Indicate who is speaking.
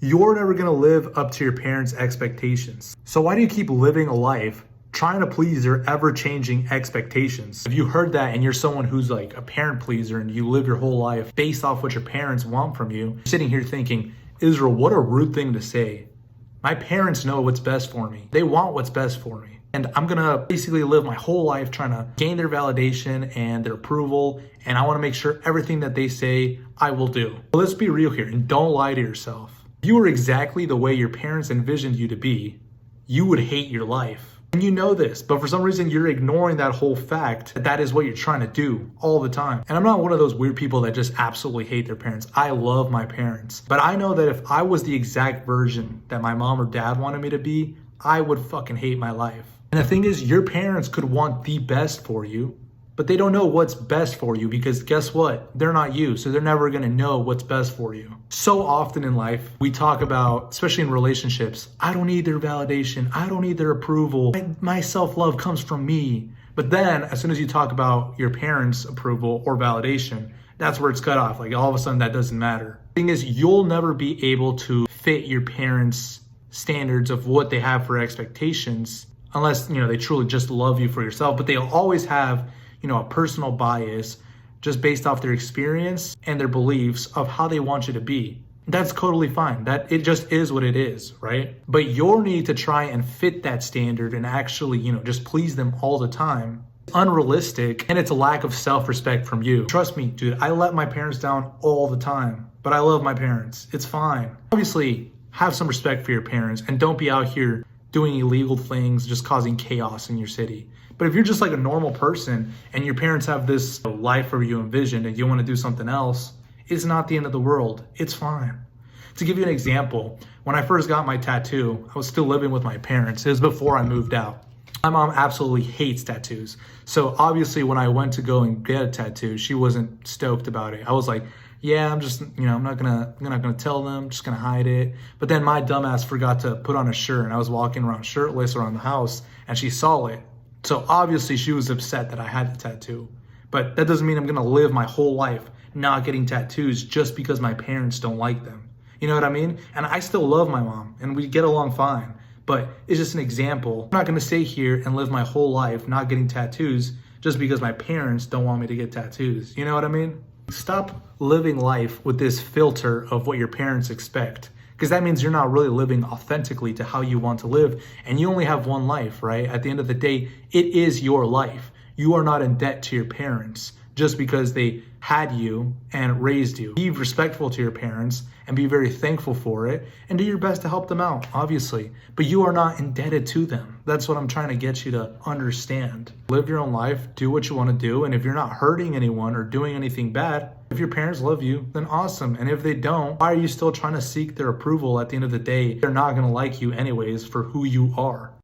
Speaker 1: You're never going to live up to your parents' expectations. So why do you keep living a life trying to please their ever-changing expectations? If you heard that and you're someone who's like a parent pleaser and you live your whole life based off what your parents want from you, you're sitting here thinking, Israel, what a rude thing to say. My parents know what's best for me. They want what's best for me. And I'm going to basically live my whole life trying to gain their validation and their approval. And I want to make sure everything that they say, I will do. But let's be real here and don't lie to yourself. If you were exactly the way your parents envisioned you to be, you would hate your life. And you know this, but for some reason you're ignoring that whole fact that that is what you're trying to do all the time. And I'm not one of those weird people that just absolutely hate their parents. I love my parents. But I know that if I was the exact version that my mom or dad wanted me to be, I would fucking hate my life. And the thing is, your parents could want the best for you, but they don't know what's best for you because guess what? They're not you, so they're never gonna know what's best for you. So often in life, we talk about, especially in relationships, I don't need their validation, I don't need their approval, my self-love comes from me. But then, as soon as you talk about your parents' approval or validation, that's where it's cut off. Like all of a sudden that doesn't matter. The thing is, you'll never be able to fit your parents' standards of what they have for expectations unless, they truly just love you for yourself, but they'll always have, a personal bias just based off their experience and their beliefs of how they want you to be. That's totally fine. That it just is what it is, right? But your need to try and fit that standard and actually, just please them all the time, unrealistic, and it's a lack of self-respect from you. Trust me, dude, I let my parents down all the time, but I love my parents. It's fine. Obviously, have some respect for your parents and don't be out here doing illegal things, just causing chaos in your city. But if you're just like a normal person and your parents have this life for you envisioned and you want to do something else, it's not the end of the world. It's fine. To give you an example, when I first got my tattoo, I was still living with my parents. It was before I moved out. My mom absolutely hates tattoos. So obviously when I went to go and get a tattoo, she wasn't stoked about it. I was like, yeah, I'm just, I'm not gonna tell them, I'm just gonna hide it. But then my dumbass forgot to put on a shirt and I was walking around shirtless around the house and she saw it. So obviously she was upset that I had the tattoo. But that doesn't mean I'm gonna live my whole life not getting tattoos just because my parents don't like them. You know what I mean? And I still love my mom and we get along fine. But it's just an example. I'm not gonna stay here and live my whole life not getting tattoos just because my parents don't want me to get tattoos. You know what I mean? Stop living life with this filter of what your parents expect, because that means you're not really living authentically to how you want to live, and you only have one life, right? At the end of the day, it is your life. You are not in debt to your parents just because they had you and raised you. Be respectful to your parents and be very thankful for it and do your best to help them out, obviously. But you are not indebted to them. That's what I'm trying to get you to understand. Live your own life, do what you want to do, and if you're not hurting anyone or doing anything bad, if your parents love you, then awesome. And if they don't, why are you still trying to seek their approval? At the end of the day, they're not going to like you anyways for who you are.